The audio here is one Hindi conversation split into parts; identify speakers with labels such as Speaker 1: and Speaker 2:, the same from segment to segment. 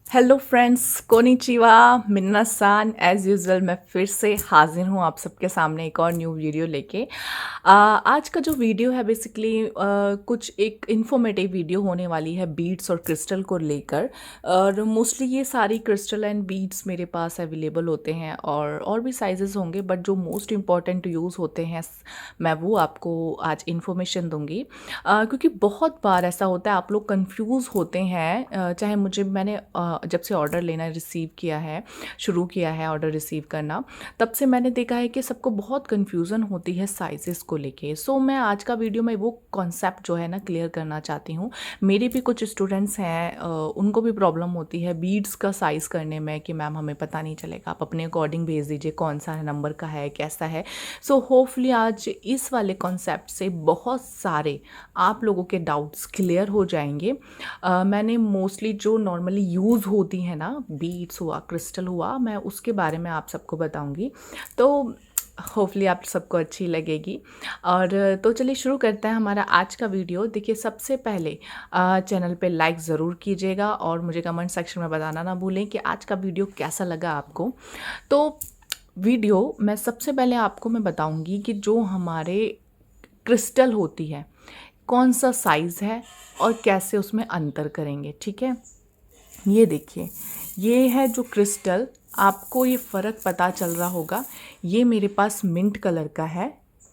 Speaker 1: हेलो फ्रेंड्स, कोनिचिवा, मिन्ना-सान। एज़ यूजुअल मैं फिर से हाज़िर हूँ आप सबके सामने एक और न्यू वीडियो लेके। आज का जो वीडियो है बेसिकली कुछ एक इन्फॉर्मेटिव वीडियो होने वाली है बीड्स और क्रिस्टल को लेकर। और मोस्टली ये सारी क्रिस्टल एंड बीड्स मेरे पास अवेलेबल होते हैं और भी साइजेस होंगे, बट जो मोस्ट इम्पॉर्टेंट यूज़ होते हैं मैं वो आपको आज इन्फॉर्मेशन दूंगी। क्योंकि बहुत बार ऐसा होता है आप लोग कंफ्यूज होते हैं। चाहे मैंने जब से ऑर्डर लेना रिसीव किया है, शुरू किया है ऑर्डर रिसीव करना, तब से मैंने देखा है कि सबको बहुत कन्फ्यूज़न होती है साइज़ेस को लेके। सो मैं आज का वीडियो में वो कॉन्सेप्ट जो है ना क्लियर करना चाहती हूँ। मेरे भी कुछ स्टूडेंट्स हैं, उनको भी प्रॉब्लम होती है बीड्स का साइज़ करने में कि मैम हमें पता नहीं चलेगा, आप अपने अकॉर्डिंग भेज दीजिए कौन सा नंबर का है, कैसा है। सो होपफुली आज इस वाले कॉन्सेप्ट से बहुत सारे आप लोगों के डाउट्स क्लियर हो जाएंगे। मैंने मोस्टली जो नॉर्मली यूज़ होती है ना, बीड्स हुआ, क्रिस्टल हुआ, मैं उसके बारे में आप सबको बताऊंगी। तो होपफुली आप सबको अच्छी लगेगी। और तो चलिए शुरू करते हैं हमारा आज का वीडियो। देखिए, सबसे पहले चैनल पे लाइक ज़रूर कीजिएगा और मुझे कमेंट सेक्शन में बताना ना भूलें कि आज का वीडियो कैसा लगा आपको। तो वीडियो मैं सबसे पहले आपको मैं बताऊंगी कि जो हमारे क्रिस्टल होती है कौन सा साइज़ है और कैसे उसमें अंतर करेंगे। ठीक है, ये देखिए, ये है जो क्रिस्टल, आपको ये फ़र्क पता चल रहा होगा। ये मेरे पास मिंट कलर का है।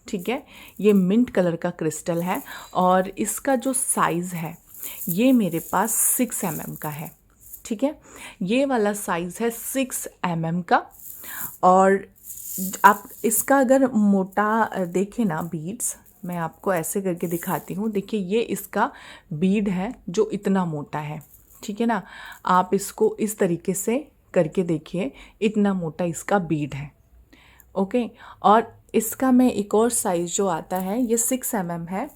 Speaker 1: ठीक है, ये मिंट कलर का क्रिस्टल है और इसका जो साइज़ है ये मेरे पास 6 mm का है। ठीक है, ये वाला साइज़ है 6 mm का। और आप इसका अगर मोटा देखें ना बीड्स, मैं आपको ऐसे करके दिखाती हूँ। देखिए, ये इसका बीड है जो इतना मोटा है। ठीक है ना, आप इसको इस तरीके से करके देखिए, इतना मोटा इसका बीड है। ओके, और इसका मैं एक और साइज़ जो आता है ये 6 mm है।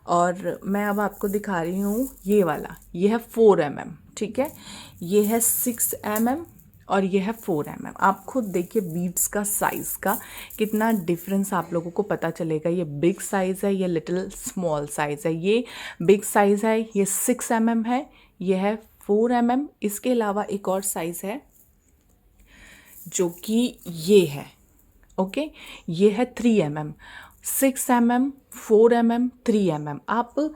Speaker 1: और मैं अब आपको दिखा रही हूँ ये वाला, ये है 4 mm। ठीक है, ये है 6 mm और ये है 4 mm। आप खुद देखिए बीड्स का साइज़ का कितना डिफरेंस आप लोगों को पता चलेगा। ये बिग साइज़ है, ये लिटिल स्मॉल साइज़ है। ये बिग साइज़ है, ये 6 mm है, ये है 4 mm। इसके अलावा एक और साइज़ है जो कि ये है। ओके, ये है 3 mm। 6 mm, 4 mm, 3 mm। आप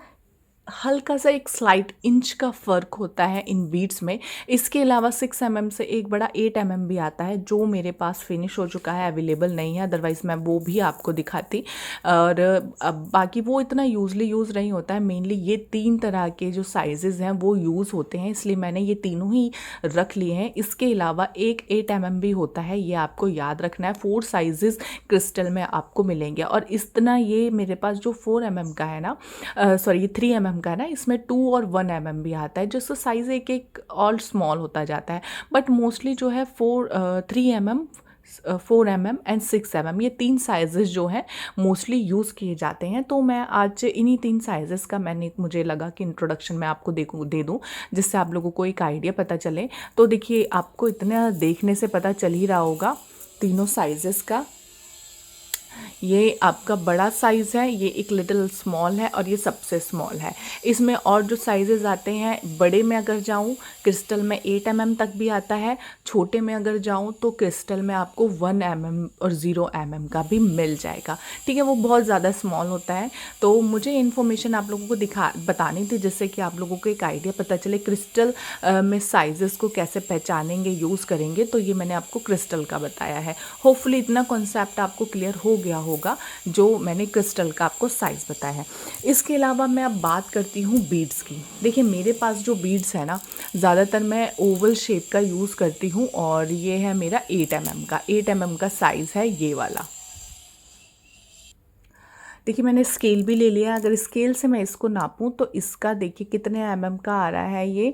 Speaker 1: हल्का सा एक स्लाइट इंच का फ़र्क होता है इन बीड्स में। इसके अलावा 6 mm से एक बड़ा 8 mm भी आता है जो मेरे पास फिनिश हो चुका है, अवेलेबल नहीं है, अदरवाइज़ मैं वो भी आपको दिखाती। और अब बाकी वो इतना यूजली यूज़ नहीं होता है। मेनली ये 3 तरह के जो साइजेज़ हैं वो यूज़ होते हैं, इसलिए मैंने ये तीनों ही रख लिए हैं। इसके अलावा एक 8 mm भी होता है, ये आपको याद रखना है। 4 साइजेज़ क्रिस्टल में आपको मिलेंगे। और इतना ये मेरे पास जो 4 mm का है ना, सॉरी ये 3 mm का है ना, इसमें 2 और 1 mm भी आता है, जिसका साइज़ एक एक और स्मॉल होता जाता है। बट मोस्टली जो है 3 mm, 4 mm एंड 6 mm, ये 3 साइजेस जो हैं मोस्टली यूज़ किए जाते हैं। तो मैं आज इन्हीं 3 साइजेस का मुझे लगा कि इंट्रोडक्शन मैं आपको दे दूँ, जिससे आप लोगों को एक आइडिया पता चले। तो देखिए, आपको इतना देखने से पता चल ही रहा होगा तीनों साइजेस का। ये आपका बड़ा साइज़ है, ये एक लिटिल स्मॉल है और ये सबसे स्मॉल है। इसमें और जो साइजेस आते हैं, बड़े में अगर जाऊँ क्रिस्टल में 8 mm तक भी आता है, छोटे में अगर जाऊँ तो क्रिस्टल में आपको 1 mm और 0 mm का भी मिल जाएगा। ठीक है, वो बहुत ज़्यादा स्मॉल होता है। तो मुझे इन्फॉर्मेशन आप लोगों को बतानी थी, जिससे कि आप लोगों को एक आइडिया पता चले क्रिस्टल में साइजेस को कैसे पहचानेंगे, यूज़ करेंगे। तो ये मैंने आपको क्रिस्टल का बताया है। होपफुली इतना कॉन्सेप्ट आपको क्लियर हो गया होगा जो मैंने क्रिस्टल का आपको साइज़ बताया है। इसके अलावा मैं अब बात करती हूँ बीड्स की। देखिए, मेरे पास जो बीड्स है ना, ज़्यादातर मैं ओवल शेप का यूज़ करती हूँ और ये है मेरा 8 mm का। 8 mm का साइज़ है ये वाला। देखिए, मैंने स्केल भी ले लिया। अगर स्केल से मैं इसको नापूं तो इसका देखिए कितने mm का आ रहा है। ये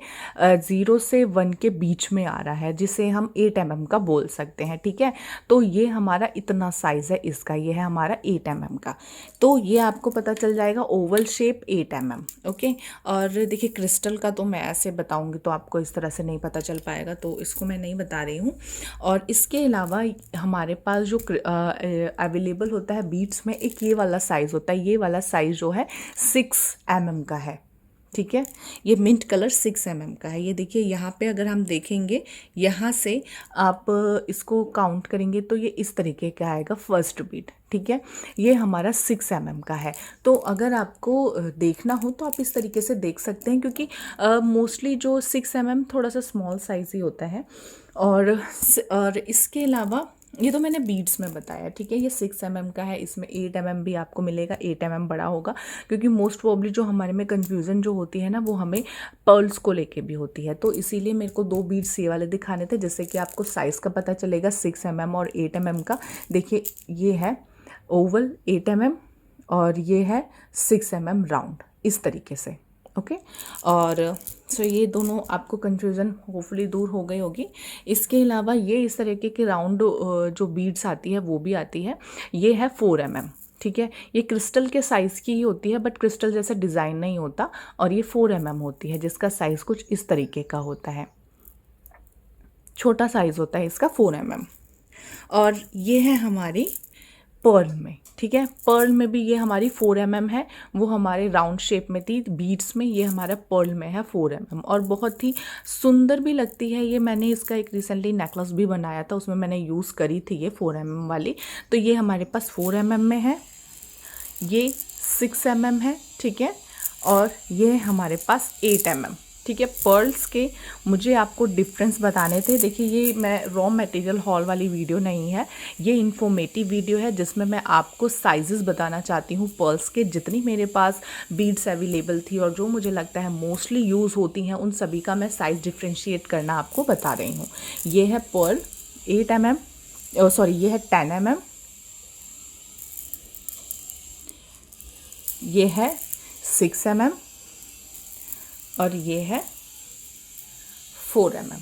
Speaker 1: 0 से 1 के बीच में आ रहा है, जिसे हम 8 mm का बोल सकते हैं। ठीक है, तो ये हमारा इतना साइज़ है इसका, ये है हमारा 8 mm का। तो ये आपको पता चल जाएगा ओवल शेप 8 mm। ओके, और देखिए क्रिस्टल का तो मैं ऐसे बताऊँगी तो आपको इस तरह से नहीं पता चल पाएगा, तो इसको मैं नहीं बता रही हूँ। और इसके अलावा हमारे पास जो अवेलेबल होता है बीड्स में, एक ये वाला साइज़ होता है। ये वाला साइज़ जो है 6 mm का है। ठीक है। ये मिंट कलर 6 mm का है। ये देखिए यहाँ पे अगर हम देखेंगे, यहाँ से आप इसको काउंट करेंगे तो ये इस तरीके का आएगा फर्स्ट बीट, ठीक है। ये हमारा 6 mm का है। तो अगर आपको देखना हो तो आप इस तरीके से देख सकते हैं, क्योंकि मोस्टली जो 6 mm थोड़ा सा स्मॉल साइज़ ही होता है। और इसके अलावा ये तो मैंने बीड्स में बताया, ठीक है। ये 6 mm का है, इसमें 8 mm भी आपको मिलेगा, 8 mm बड़ा होगा, क्योंकि मोस्ट प्रॉब्ली जो हमारे में कन्फ्यूज़न जो होती है ना, वो हमें पर्ल्स को लेके भी होती है। तो इसीलिए मेरे को 2 बीड्स ये वाले दिखाने थे, जिससे कि आपको साइज़ का पता चलेगा 6 mm और 8 mm का। देखिए ये है ओवल 8 mm और ये है 6 mm राउंड, इस तरीके से, ओके। और सो ये दोनों आपको कन्फ्यूज़न होपफुली दूर हो गई होगी। इसके अलावा ये इस तरीके के राउंड जो बीड्स आती है वो भी आती है। ये है 4 mm, ठीक है। ये क्रिस्टल के साइज़ की ही होती है, बट क्रिस्टल जैसा डिज़ाइन नहीं होता। और ये 4 mm होती है, जिसका साइज़ कुछ इस तरीके का होता है, छोटा साइज़ होता है इसका 4 mm। और ये है हमारी पर्ल में, ठीक है। पर्ल में भी ये हमारी 4 mm है, वो हमारे राउंड शेप में थी बीड्स में, ये हमारा पर्ल में है 4 mm, और बहुत ही सुंदर भी लगती है ये। मैंने इसका एक रिसेंटली नेकलेस भी बनाया था, उसमें मैंने यूज़ करी थी ये 4 mm वाली। तो ये हमारे पास 4 mm में है, ये 6 mm है, ठीक है। और ये हमारे पास 8 mm, ठीक है। पर्ल्स के मुझे आपको डिफरेंस बताने थे। देखिए ये मैं रॉ मटेरियल हॉल वाली वीडियो नहीं है, ये इन्फॉर्मेटिव वीडियो है, जिसमें मैं आपको साइजेस बताना चाहती हूँ पर्ल्स के। जितनी मेरे पास बीड्स अवेलेबल थी और जो मुझे लगता है मोस्टली यूज़ होती हैं, उन सभी का मैं साइज़ डिफ्रेंशिएट करना आपको बता रही हूँ। ये है पर्ल 8 mm, सॉरी ये है 10 mm, ये है 6 mm और ये है 4 mm।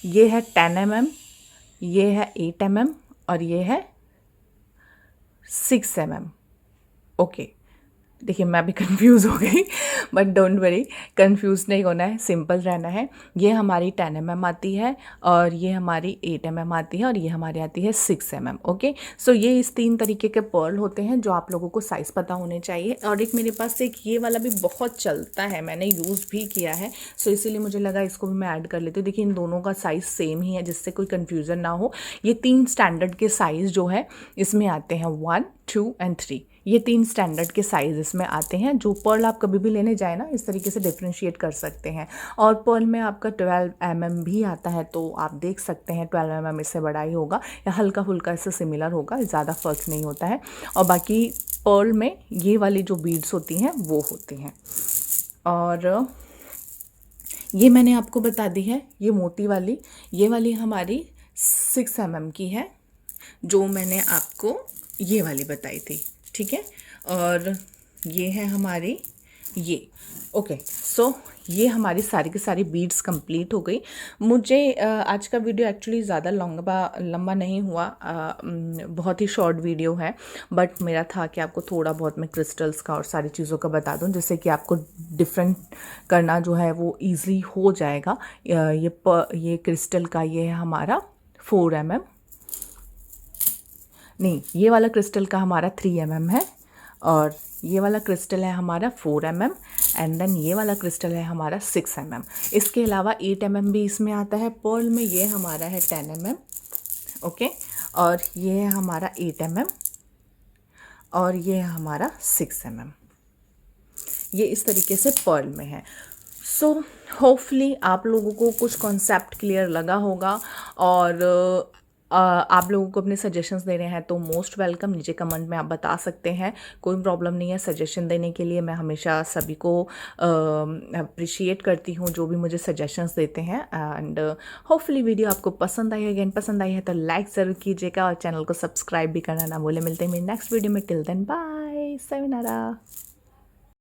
Speaker 1: ये है 10 mm, ये है 8 mm और ये है 6 mm, ओके। देखिए मैं भी कंफ्यूज हो गई, बट डोंट वरी, कंफ्यूज नहीं होना है, सिंपल रहना है। ये हमारी 10 mm आती है, और ये हमारी 8 mm आती है, और ये हमारी आती है 6 mm, ओके। सो ये इस 3 तरीके के पर्ल होते हैं जो आप लोगों को साइज़ पता होने चाहिए। और एक मेरे पास एक ये वाला भी बहुत चलता है, मैंने यूज़ भी किया है, सो इसीलिए मुझे लगा इसको भी मैं ऐड कर लेती हूँ। देखिए इन दोनों का साइज़ सेम ही है, जिससे कोई कन्फ्यूज़न ना हो। ये 3 स्टैंडर्ड के साइज़ जो है इसमें आते हैं, 1, 2 एंड 3। ये 3 स्टैंडर्ड के साइज़ इसमें आते हैं। जो पर्ल आप कभी भी लेने जाए ना, इस तरीके से डिफ्रेंशिएट कर सकते हैं। और पर्ल में आपका 12 mm भी आता है, तो आप देख सकते हैं 12 mm इससे बड़ा ही होगा या हल्का फुल्का इससे सिमिलर होगा, ज़्यादा फ़र्क नहीं होता है। और बाकी पर्ल में ये वाली जो बीड्स होती हैं वो होती हैं। और ये मैंने आपको बता दी है, ये मोती वाली, ये वाली हमारी 6 mm की है, जो मैंने आपको ये वाली बताई थी, ठीक है। और ये है हमारी ये, ओके। सो ये हमारी सारी की सारी बीड्स कंप्लीट हो गई। मुझे आज का वीडियो एक्चुअली ज़्यादा लंबा नहीं हुआ, बहुत ही शॉर्ट वीडियो है, बट मेरा था कि आपको थोड़ा बहुत मैं क्रिस्टल्स का और सारी चीज़ों का बता दूं, जिससे कि आपको डिफरेंट करना जो है वो ईज़िली हो जाएगा। ये क्रिस्टल का ये है हमारा 4 mm, नहीं, ये वाला क्रिस्टल का हमारा 3 mm है, और ये वाला क्रिस्टल है हमारा 4 mm, एंड देन ये वाला क्रिस्टल है हमारा 6 mm। इसके अलावा 8 mm भी इसमें आता है। पर्ल में ये हमारा है 10 mm, ओके। और ये है हमारा 8 mm, और ये है हमारा 6 mm। ये इस तरीके से पर्ल में है। सो होपफुली आप लोगों को कुछ कॉन्सेप्ट क्लियर लगा होगा। और आप लोगों को अपने सजेशंस देने हैं तो मोस्ट वेलकम, नीचे कमेंट में आप बता सकते हैं, कोई प्रॉब्लम नहीं है। सजेशन देने के लिए मैं हमेशा सभी को अप्रिशिएट करती हूँ जो भी मुझे सजेशंस देते हैं। एंड होपफुली वीडियो आपको पसंद आई है। अगेन पसंद आई है तो लाइक ज़रूर कीजिएगा और चैनल को सब्सक्राइब भी करना ना भूलें। मिलते हैं मेरी नेक्स्ट वीडियो में। Till then bye, sayonara।